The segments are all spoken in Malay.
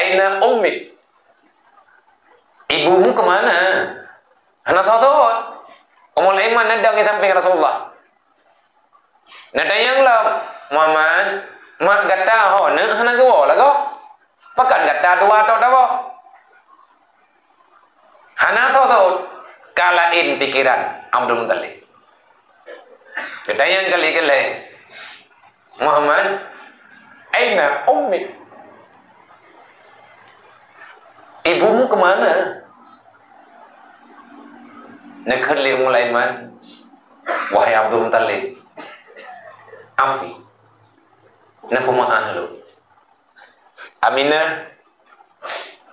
aina ummik? Ibumu kemana? Anak tahu. Umul Iman nadang di samping Rasulullah. Nadang yang lah, Muhammad, mak gata ho, ne hana gawa lah ko. Pakan gata dua atau dawa. Hana tahu kalain pikiran Abdul Muttalib. Gata yang kali-kali, Muhammad, aina ummik? Ibumu kemana? Nekali mulai man, wahai Abdul Muttalib, afi, na pemaah lu. Aminah,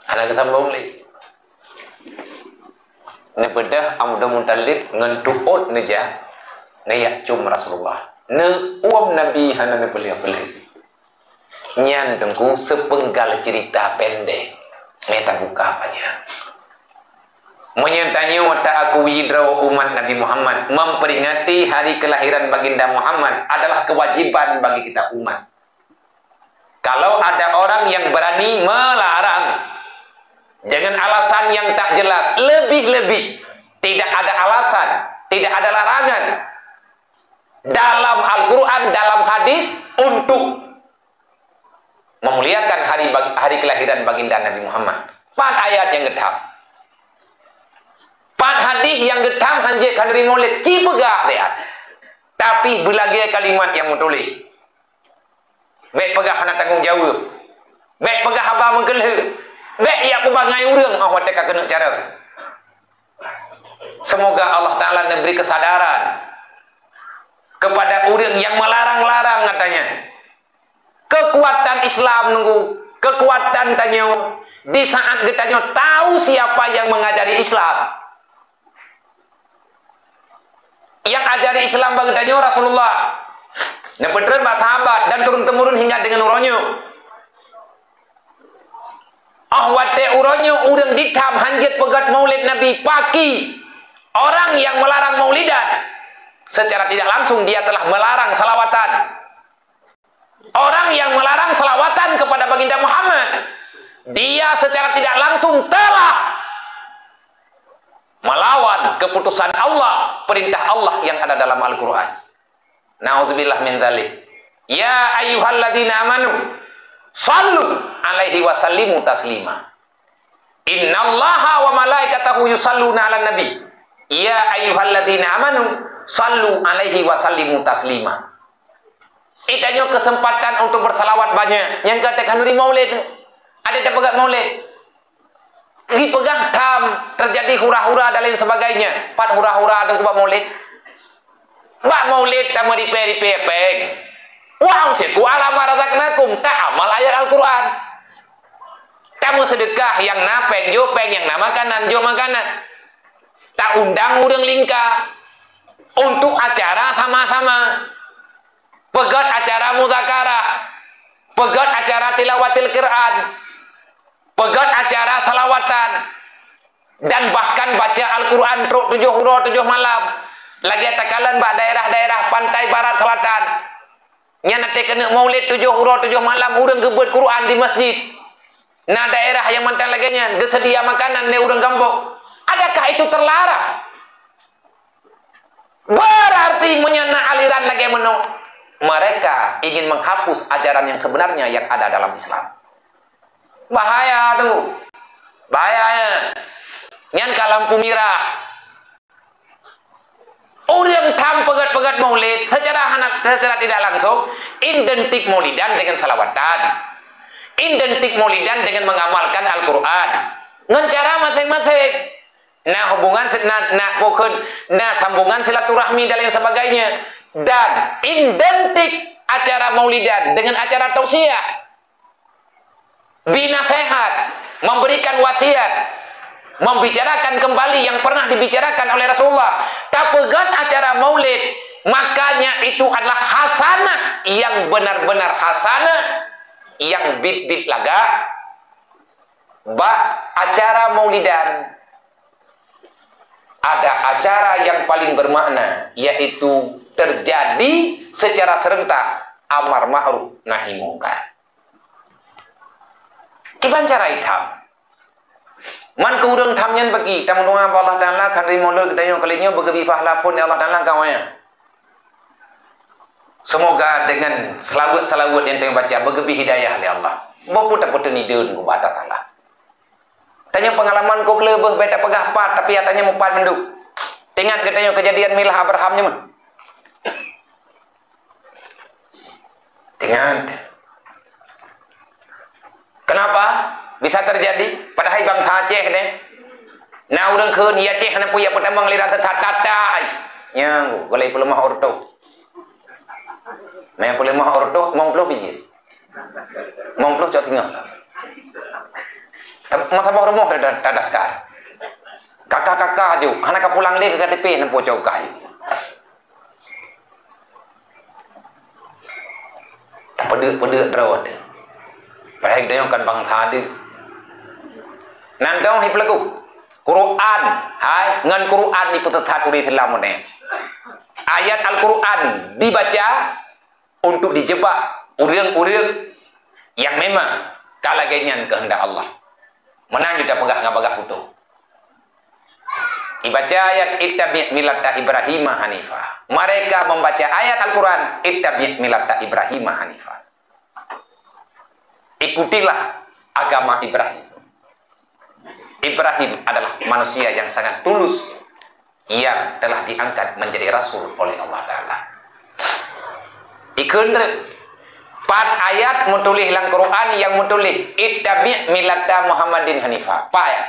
anak kita boleh. Ne bedah Abdul Muttalib ngentuot neja, ne yakcum Rasulullah, ne uam Nabi hana ne beliau. Nyan dengku sepenggal cerita pendek. Meta buka apanya. Menyentanya wata aku yidraw umat Nabi Muhammad, memperingati hari kelahiran baginda Muhammad adalah kewajiban bagi kita umat. Kalau ada orang yang berani melarang dengan alasan yang tak jelas, lebih-lebih tidak ada alasan, tidak ada larangan dalam Al-Quran, dalam hadis untuk memuliakan hari kelahiran baginda Nabi Muhammad. 4 ayat yang getam, 4 hadis yang getam hanjek kadri maulid ci pegah dia. Tapi belagi kalimat yang menulis. Baik pegah nak tanggung jawab. Baik pegah haba mengkelih. Baik ia pebangai urang awak teka kena cara. Semoga Allah Taala memberi kesadaran kepada urang yang melarang-larang katanya. Kekuatan Islam nunggu, kekuatan tanya di saat kita tahu siapa yang mengajari Islam. Yang ajari Islam bagi tanya Rasulullah. Nepetren pak sahabat dan turun temurun hingga dengan uronyo. Ahwate uronyo urang ditam hanjit pegat maulid Nabi pagi. Orang yang melarang maulidan secara tidak langsung dia telah melarang salawatan. Orang yang melarang selawatan kepada baginda Muhammad, dia secara tidak langsung telah melawan keputusan Allah, perintah Allah yang ada dalam Al-Quran. Nauzubillah min dzalik. Ya ayyuhalladzina amanu sallu alaihi wa sallimu taslima. Innallaha wa malaikatahu yusalluna 'alan nabi. Ya ayyuhalladzina amanu sallu alaihi wa sallimu taslima. Itanya kesempatan untuk bersalawat banyak. Yang katakan dari maulid, ada tak pegang maulid? Dipegang tam, terjadi hura-hura dan lain sebagainya. 4 hura-hura dan kubah maulid. Bak maulid tamu di peng. Wah, fiku alam razaqnakum ta'amal ayat Al-Quran. Tamu sedekah yang napeng, jo peng, yang na makanan, jo makanan. Tak undang urang lingka untuk acara sama-sama. Pegat acara muzakarah, pegat acara tilawatil Quran, pegat acara salawatan, dan bahkan baca Al-Quran 7 hura 7 malam. Lagi takalan bak daerah-daerah pantai barat selatan. Nya nanti kena maulid 7 hura 7 malam urang gebet Quran di masjid. Nah daerah yang mantan laginya gesedia makanan ne urang kampung. Adakah itu terlarang? Berarti menyana aliran lagi menung. Mereka ingin menghapus ajaran yang sebenarnya yang ada dalam Islam. Bahaya tuh. Bahayanya. Nyan ka lampu merah. Orang tam pegat-pegat maulid secara tidak langsung identik maulidan dengan salawatan. Identik maulidan dengan mengamalkan Al-Quran. Ngan cara masing-masing. Nah hubungan sambungan silaturahmi dan lain sebagainya. Dan identik acara maulidan dengan acara tausiah, binasehat, memberikan wasiat, membicarakan kembali yang pernah dibicarakan oleh Rasulullah. Tapegat acara maulid, makanya itu adalah hasanah yang benar-benar hasanah, yang bit-bit laga. Acara maulidan ada acara yang paling bermakna, yaitu terjadi secara serentak amar ma'ruf nahi mungkar. Kiban cara itam. Man ke urang tamnyan bagi tam doa Allah Taala kan rimo le dayo kalinya begebi pahala pun Allah Taala kawanya. Semoga dengan selawat yang tengah baca begebi hidayah oleh Allah. Bopo tak peteni deun ku bata Taala. Tanya pengalaman ko lebih beda pegah pat tapi katanya mau pat menduk. Ingat katanya kejadian milah Abrahamnya man. Ingat. Kenapa bisa terjadi? Padahal bang Aceh deh. Nah urang keun ya Aceh na puya pertama ngelirang tata nya golai pelemah orto. Nah pelemah orto mong puluh biji. Mong puluh jauh tinggal. Mata bawah rumah dadah kar. Kakak-kakak ju, anak pulang dia ke KTP na po kai. Pedek rawat. Baik dia kan bang tadi. Nandong hi pelaku. Quran, hai ngan Quran di putat kuri selam ne. Ayat Al-Quran dibaca untuk dijebak urang-urang yang memang kalagainya kehendak Allah. Menang kita pegah utuh. Dibaca ayat ittabi' millata Ibrahim Hanifah. Mereka membaca ayat Al-Quran ittabi' millata Ibrahim Hanifah. Ikutilah agama Ibrahim. Ibrahim adalah manusia yang sangat tulus yang telah diangkat menjadi rasul oleh Allah Ta'ala. Ikendre pat ayat mutulih lang Quran yang mutulih ittabi' millata Muhammadin Hanifah. Pa ayat.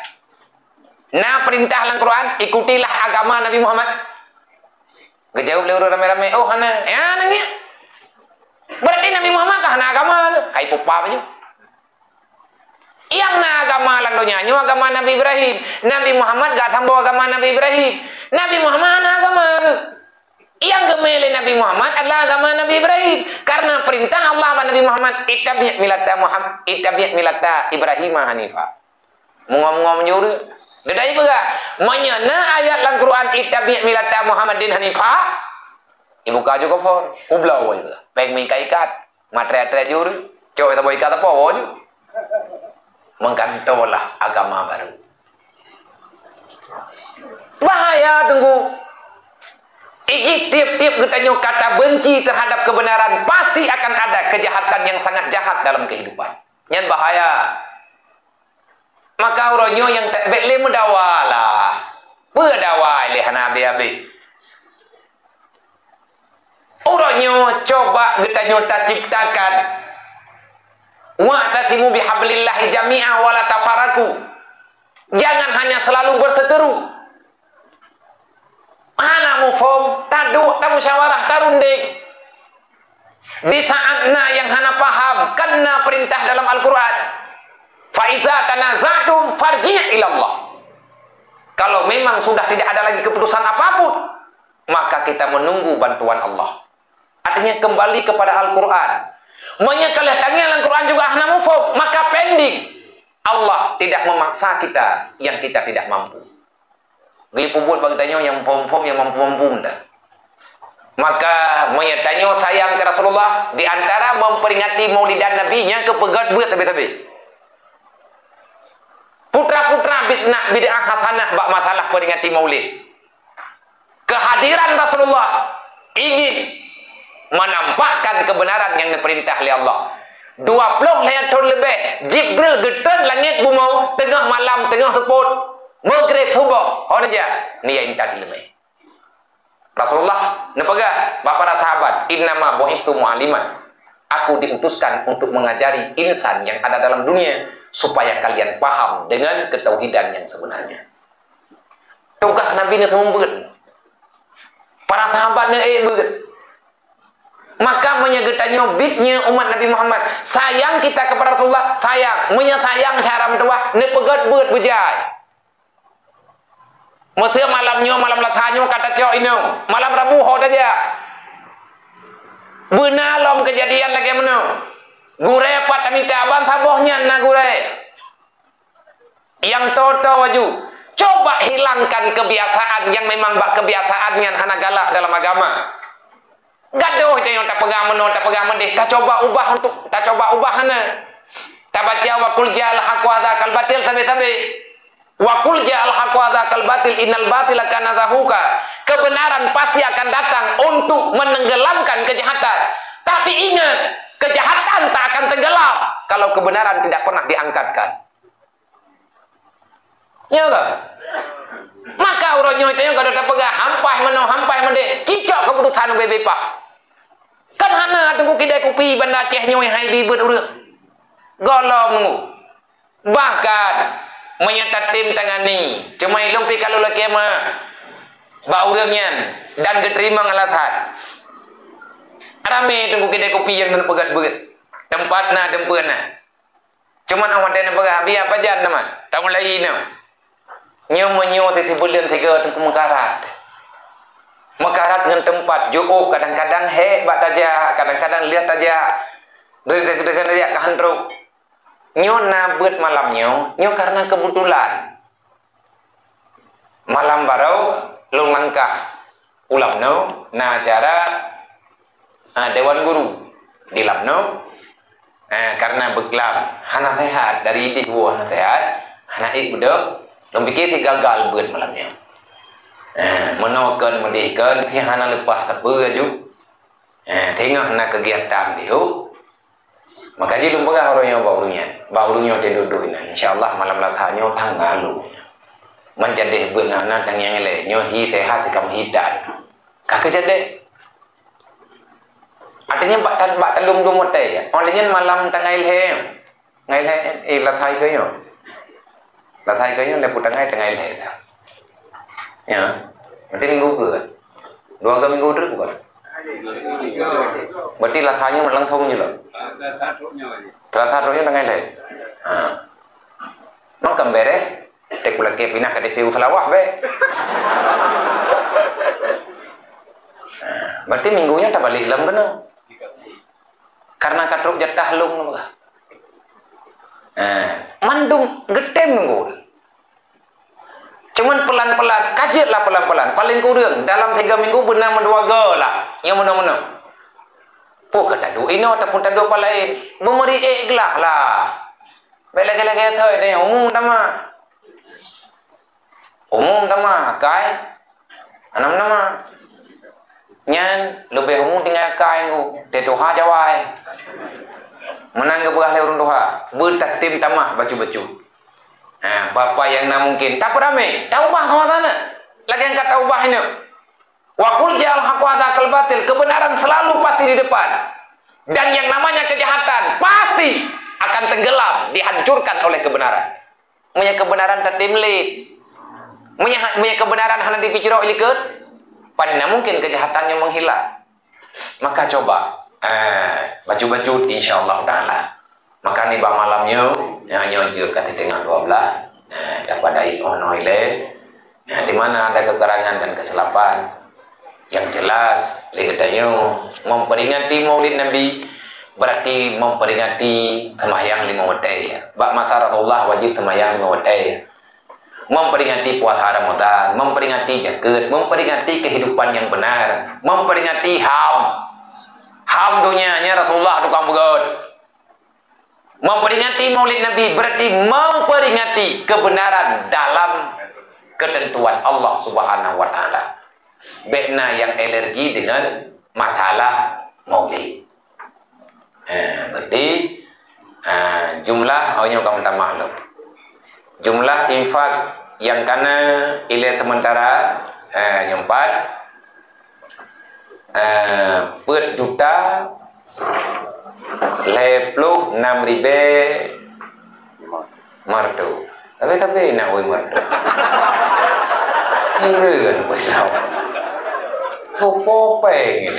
Nah perintah lang Quran ikutilah agama Nabi Muhammad. Gejauh lewat rame-rame. Oh hana, ya nangnya. Berarti Nabi Muhammad kah hana agama? Kai pupa aja. Yang na agama lang donya nyo agama Nabi Ibrahim. Nabi Muhammad gak tambo agama Nabi Ibrahim. Nabi Muhammad na agama. Yang gemele Nabi Muhammad adalah agama Nabi Ibrahim. Karena perintah Allah Nabi Muhammad ittabi' millata Ibrahim Hanifah. Mungom-ngom nyuruh. Dedai pega. Menyana ayat lang Quran ittabi' millata Muhammadin Hanifah. Ibu kaju kafir. Kublau juga. Peng mingkaikat. Matre-tre nyuruh. Coba kita boy kata po. Mengkantolah agama baru. Bahaya tunggu. Iki tiap-tiap kita kata benci terhadap kebenaran pasti akan ada kejahatan yang sangat jahat dalam kehidupan. Yang bahaya. Maka uronyo yang tak boleh mendawalah. Berdawai leh nabi-nabi. Uronyo coba kita tak ciptakan. Wa'tasimu bihablillahi jami'a wala tafaraku. Jangan hanya selalu berseteru. Hana mufhum, taduk, tamusyawarah, tarunding. Di saatna yang hana paham, kena perintah dalam Al-Quran. Fa'iza tanaza'tum farji' ilallah. Kalau memang sudah tidak ada lagi keputusan apapun, maka kita menunggu bantuan Allah. Artinya kembali kepada Al-Quran. Menyekalihatannya Al-Quran juga hana mufhum, maka pending. Allah tidak memaksa kita yang kita tidak mampu. Beli puput bagi tanya yang pom-pom yang mampu-mampu dah. Maka menyatanya sayang ke Rasulullah di antara memperingati maulidan Nabi-nya kepegat buat tabi-tabi. Putra-putra bisna bid'ah hasanah bak masalah peringati maulid. Kehadiran Rasulullah ingin menampakkan kebenaran yang diperintah oleh Allah. 20 tahun lebih Jibril getar langit bumi tengah malam tengah seput maghrib subuh orang aja ni yang tadi lebih. Rasulullah nepega para sahabat innama bu'istu mu'alliman. Aku diutuskan untuk mengajari insan yang ada dalam dunia supaya kalian paham dengan ketauhidan yang sebenarnya. Tugas Nabi ni semua begitu. Para sahabatnya begitu. Maka menyegetanya bitnya umat Nabi Muhammad. Sayang kita kepada Rasulullah. Sayang. Menyayang cara mentuah. Ini pegat buat bejai. Masa malamnya, malam latanya kata cok ini. Malam Rabu hot aja. Benar lom kejadian lagi mana. Gure pat minta abang sabohnya na gure. Yang toto waju. Coba hilangkan kebiasaan yang memang kebiasaan yang hana galak dalam agama. Gaduh itu yang tak pegang meno, tak pegang mendih. Tak coba ubah untuk, tak coba ubah hana. baca wa qul ja'al haqqu wa dzaqal batil sampai wa qul ja'al haqqu wa dzaqal batil innal batila kana zahuqa. Kebenaran pasti akan datang untuk menenggelamkan kejahatan. Tapi ingat, kejahatan tak akan tenggelam kalau kebenaran tidak pernah diangkatkan. Ya enggak? Maka urutnya itu yang kada pegang hampai mende cicok keputusan bebepah. Kan hana tunggu kidai kopi banda ceh nyoi hai bibet urut. Golong bahkan menyata tim tangani cuma ilumpi kalau laki mah ba urangnya dan diterima ngalathat. Rame tunggu kidai kopi yang pegat-pegat. Tempatna dempeuna. Cuman awak dana pegat biar apa jan nama. Tahu lagi no. Nyo titi bulan tiga tengku mekarat dengan tempat jauh kadang-kadang hebat aja, kadang-kadang lihat aja dengan dia kehandruk nyo nabut malamnya nyo karena kebetulan malam baru long langkah ulam no na acara dewan guru di lamno karena beklam hana sehat dari di buah hana sehat hana budak long pikir si gagal buat malamnya menokan mendikan si hana lepas tak beraju tengah nak kegiatan dia maka jadi lumpur orangnya barunya dia duduk ini insyaallah malam latanya tanggal lalu menjadi bengana tang yang le nyo hi sehat kamu hidat kakek jadi artinya bak talum dum mote ya olehnya malam tanggal ngai latai ke yo latai ke yo le putangai tanggal he ya nanti minggu ke 2 minggu terus bukan berarti latanya langsung je loh latanya tanggal he mang kambere tek pula ke pindah ke DPU Selawah be berarti minggunya tak balik lam kena karena katruk jatah lung mandung getem nunggu cuman pelan-pelan kajilah pelan-pelan paling kurang dalam 3 minggu benar menduaga lah yang mana-mana kata du ini ataupun tak dua lain memberi ikhlas lah bela-bela thôi đây umum tama kai anam nama nyan lebih umum tinggal kai ngu tetuha jawai menang ke belah urun doha bertak tim tamah baju-baju bapak yang na mungkin tak ramai tahu bah kawan lagi yang kata ubah ini wa qul ja'al haqqu wa dzaqal batil kebenaran selalu pasti di depan dan yang namanya kejahatan pasti akan tenggelam dihancurkan oleh kebenaran punya kebenaran tertimlit punya kebenaran hanya dipikir oleh ikut pada mungkin kejahatannya menghilang maka coba baju-baju insyaallah taala maka nih bang malamnya nyonjur kata tengah 12 dapat dai onoile di mana ada kekurangan dan kesilapan yang jelas legatanya memperingati Maulid Nabi berarti memperingati sembahyang 5 waktu ya bak masa Rasulullah wajib sembahyang 5 waktu ya memperingati puasa Ramadan memperingati zakat memperingati kehidupan yang benar memperingati ham dunianya Rasulullah tukang begot memperingati Maulid Nabi berarti memperingati kebenaran dalam ketentuan Allah Subhanahu wa taala bekna yang alergi dengan masalah Maulid berarti jumlah awalnya kamu tambah loh jumlah infak yang kana ile sementara yang 4 per juta 56.000 martu tapi nak oi martu iya boleh tahu sopo peng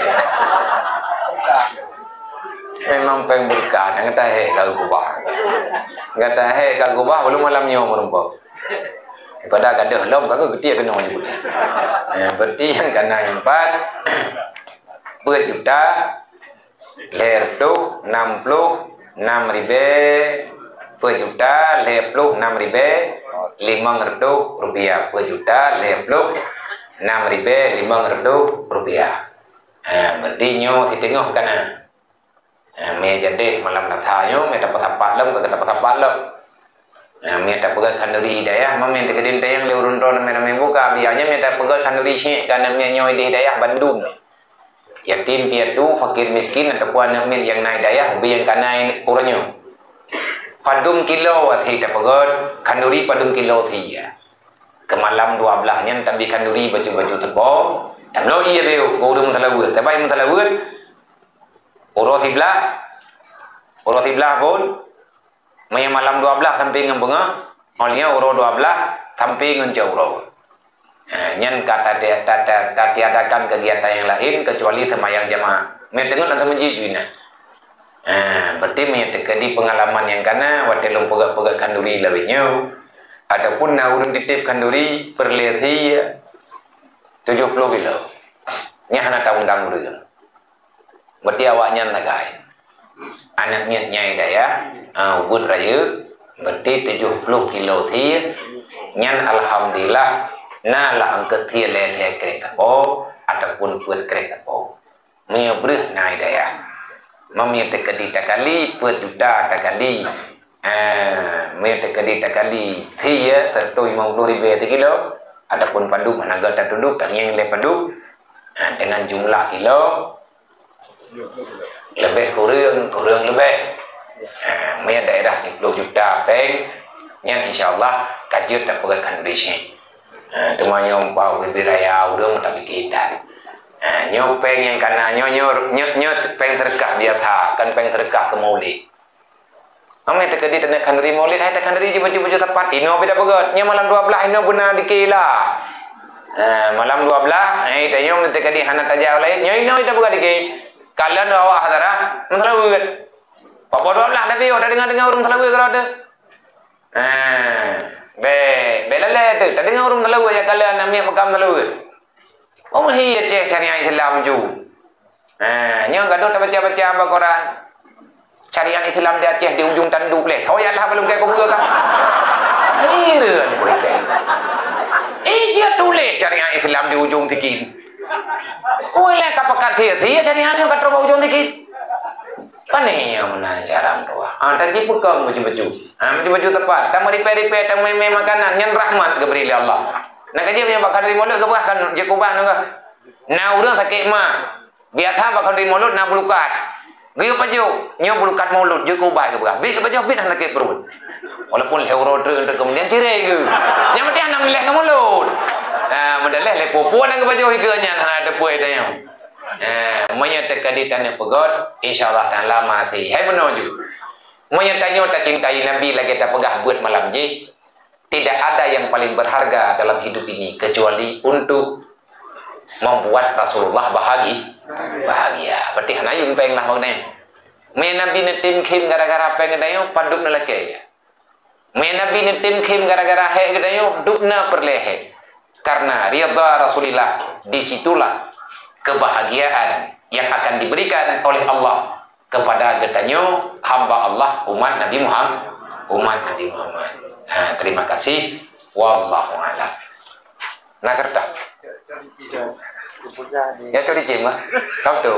memang peng berkah ngata he kalau kubah ngata he kalau kubah belum malamnya merumpok pada kada lom kalau gede kena nyebut berarti yang kana 4 per juta lertuh 66.000 per juta 56.500 rupiah per juta 56.500 rupiah berarti nyo di tengah kana Me jadi malam nathayo me dapat apalam ke dapat apalam. Me dapat pegat kanduri hidayah, me tekadin tayang leurun ron me buka biarnya me dapat pegat kanduri sih karena me nyoy di hidayah Bandung. Yatim piatu fakir miskin ataupun me yang naik hidayah bi yang kanai puranyo. Padum kilo athi dapat pegat kanduri padum kilo thi ya. Ke malam 12 nya tambi kanduri baju-baju tebal. Dan lo iya beo gurung talawut, tapi yang talawut Uro tiblah pun Maya malam 12 tamping ng bunga Olnya uro 12 tamping ng jauh Nyan kata tiadakan kegiatan yang lain kecuali semayang jamaah Mendengar nanti menjijui berarti menyetekadi pengalaman yang kana Watelung pegak-pegak kanduri labinyo Adapun na urun titip kanduri perlihat 70 kilo Nya hana tahun urun berarti awaknya nagai anaknya nyai daya ubud raya berarti 70 kilo thi nyan alhamdulillah nala angkat thi le kereta po ataupun buat kereta po menyebrih nai daya memite kedita kali buat juta kali memite kedita kali thi ya tertui 50.000 kilo ataupun pandu managa terduduk dan yang le pandu dengan jumlah kilo lebih kurang lebih Maya daerah 10 juta peng yang insyaallah kajut tak pegakan di sini cuma nyompau wiraya udah tapi kita nyopeng yang kana nyot peng terkah biasa kan peng terkah ke maulid Ame tekadi tenek kanduri maulid hai tekanduri baju-baju tepat ino beda pegat nya malam 12 ino guna dikila malam 12 tayong tekadi hana taja lain nya ino ida pegat dikei kalian awak hadara mentalawut Papa 12 tapi udah dengar urung talawut kalau ada belale tu tak dengar urung talawut ya kalian namanya makam talawut hiya cek cari Islam ju nya gaduh baca-baca apa Quran carian Islam di Aceh di ujung tanduk leh oh ya Allah belum kayak kau kan ireun boleh dia tulis carian Islam di ujung tikin Ulah kapakat dia cari hanya kat roba ujung dikit. Pane yang mana cara doa. Tadi pekam baju-baju. Baju-baju tepat. Tamu ripe-ripe tang meme makanan nyan rahmat geberi Allah. Nak kaji punya bakal di mulut ke bahkan Jakubah naga. Na urang sakit mah. Biasa bakal di mulut na bulukat. Gaya baju nyo bulukat mulut Jakubah ke bah. Bi ke baju bit sakit perut. Walaupun heuro untuk kemudian cirai ke. Yang penting nak meleh ke mulut. Mendalah le pupuan ang baju higanya ada puai dayang menyatakan di tanah pegot insyaallah taala mati hai menuju menyatanya tak cintai nabi lagi tak pegah buat malam ji tidak ada yang paling berharga dalam hidup ini kecuali untuk membuat Rasulullah bahagia berarti hanayun peng lah magne me nabi netim khim gara-gara peng dayo paduk nalake ya me nabi netim khim gara-gara he dayo dukna perlehe karena ridha Rasulullah disitulah kebahagiaan yang akan diberikan oleh Allah kepada getanyo hamba Allah umat Nabi Muhammad terima kasih wallahu a'lam nak kerta ya curi cim kau tu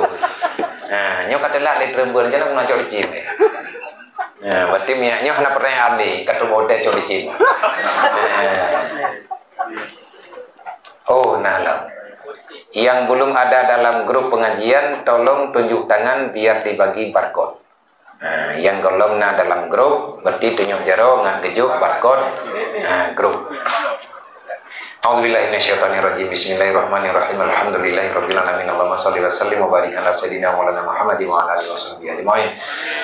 nyo katalah le trembel jangan nak curi cim berarti nyo hana pertanyaan ni katu bote curi cim Oh, nalam. Yang belum ada dalam grup pengajian, tolong tunjuk tangan biar dibagi barcode. Yang belum ada dalam grup, berarti tunjuk jaro ngan gejuk barcode grup. A'udzubillahi minasyaitonirrajim. Bismillahirrahmanirrahim. Alhamdulillahirabbil alamin. Allahumma shalli wa sallim wa barik ala sayidina Maulana Muhammadin wa ala alihi washabbihi ajmain.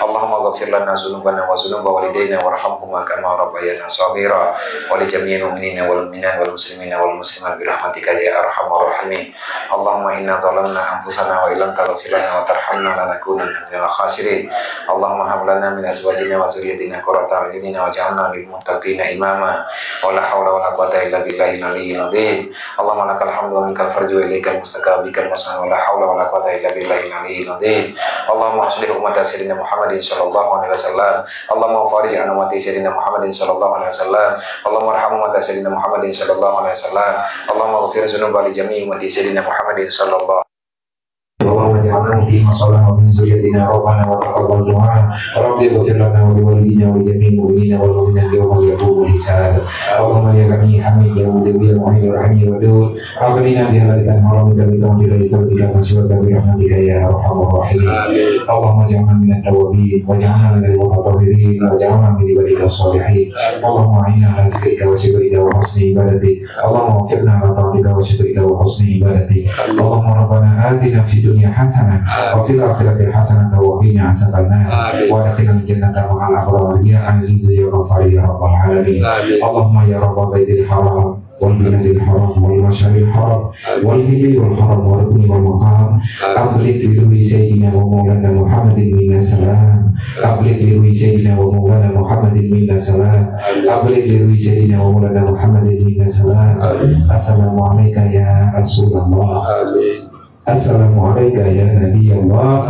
Allahumma ighfir lana dzunubana wa dzunuba walidayna warhamhuma kama rabbayana shaghira wa li jami'il mu'minina wal mu'minat wal muslimina wal muslimat bi rahmatika ya arhamar rahimin. Allahumma inna zalamna anfusana wa illam taghfir lana wa tarhamna lanakunanna minal khasirin. Allahumma hab lana min azwajina wa dzurriyyatina qurrata a'yunin waj'alna lil muttaqina imama. Wa la haula wa la quwwata illa billahil aliyyil azim. Allahumma lakal hamdu wa minkal farju wa ilaikal mustaqab bikal masna wa la haula wa la quwwata illa billahil aliyyil azim. Allahumma aslih ummata sayyidina Muhammadin sallallahu alaihi wasallam. Allahumma farij an ummati sayyidina Muhammadin sallallahu alaihi wasallam. Allahumma arham ummata sayyidina Muhammadin sallallahu alaihi wasallam. Allahumma ighfir dzunuba li jami'i ummati sayyidina Muhammadin sallallahu waj'alna muqima shalah wa min dzurriyyatina rabbana wa taqabbal du'a rabbi ighfir lana wa liwalidina wa jami'il mu'minina wal mu'minati yawma yaqumul hisab Allahumma ya Ghani Hamid ya Mudawwi ya Mu'in ya Rahim ya Wadud aghnina bi halalikan haramika bi tawfika ya tawfika maswaka bi rahmatika ya arhamar rahimin Allahumma ja'alna minat tawabin wa ja'alna minal mutatahhirin wa ja'alna min ibadika sholihin Allahumma a'inna ala zikrika wa syukrika wa husni ibadatik Allahumma waffiqna ala ta'atika wa syukrika wa husni ibadatik Allahumma rabbana atina fid dunya hasanah wa fil akhirati hasanah wa qina adzabannar wa adkhilna jannata ma'al abrar ya aziz ya ghafar ya rabbal alamin Allahumma ya rabbal baitil haram والبلاد الحرام والمشعر الحرام والهدي والحرم والركن والمقام أبلغ بروي سيدنا ومولانا محمد منا السلام أبلغ بروي سيدنا ومولانا محمد منا السلام أبلغ بروي سيدنا ومولانا محمد منا السلام السلام عليك يا رسول الله Assalamualaikum ya Nabi Allah.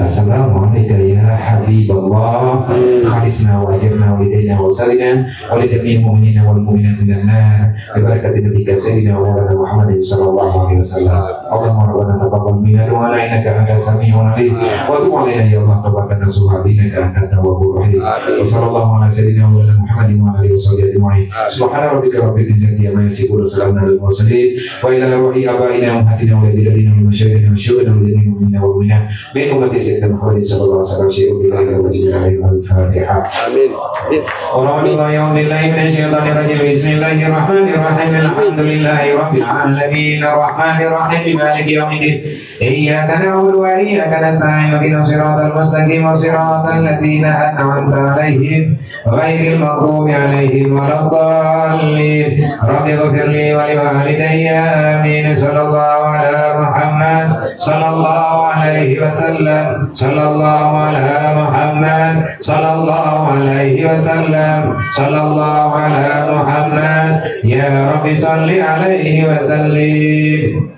Assalamualaikum ya Habib Allah. Khalisna wa ajirna wa lidayna wa salina wa li jami'il mu'minina wal mu'minat minan nar bi barakati nabiyyika sayyidina wa maulana Muhammadin sallallahu alaihi wasallam. Allahumma rabbana taqabbal minna du'ana innaka antas sami'un alim wa tub 'alaina ya Allah tawbatan nasuha innaka antat tawwabur rahim. Wa sallallahu ala sayyidina wa maulana Muhammadin wa alihi washabihi ajma'in. Subhana rabbika rabbil izzati amma yasifun wa salamun alal mursalin wa ila ruhi abaina wa hadina wa lidina مشاهدنا وشهدنا وجميع المؤمنين والمؤمنات من أمة سيدنا محمد صلى الله عليه وسلم شيء بالله وجميع عليهم الفاتحة آمين أعوذ بالله من الشيطان الرجيم بسم الله الرحمن الرحيم الحمد لله رب العالمين الرحمن الرحيم مالك يوم الدين إياك نعبد وإياك نستعين اهدنا الصراط المستقيم صراط الذين أنعمت عليهم غير المغضوب عليهم ولا الضالين رب اغفر لي ولوالدي آمين صلى الله على محمد صلى الله عليه وسلم صلى الله على محمد صلى الله عليه وسلم صلى الله على محمد يا رب صل عليه وسلم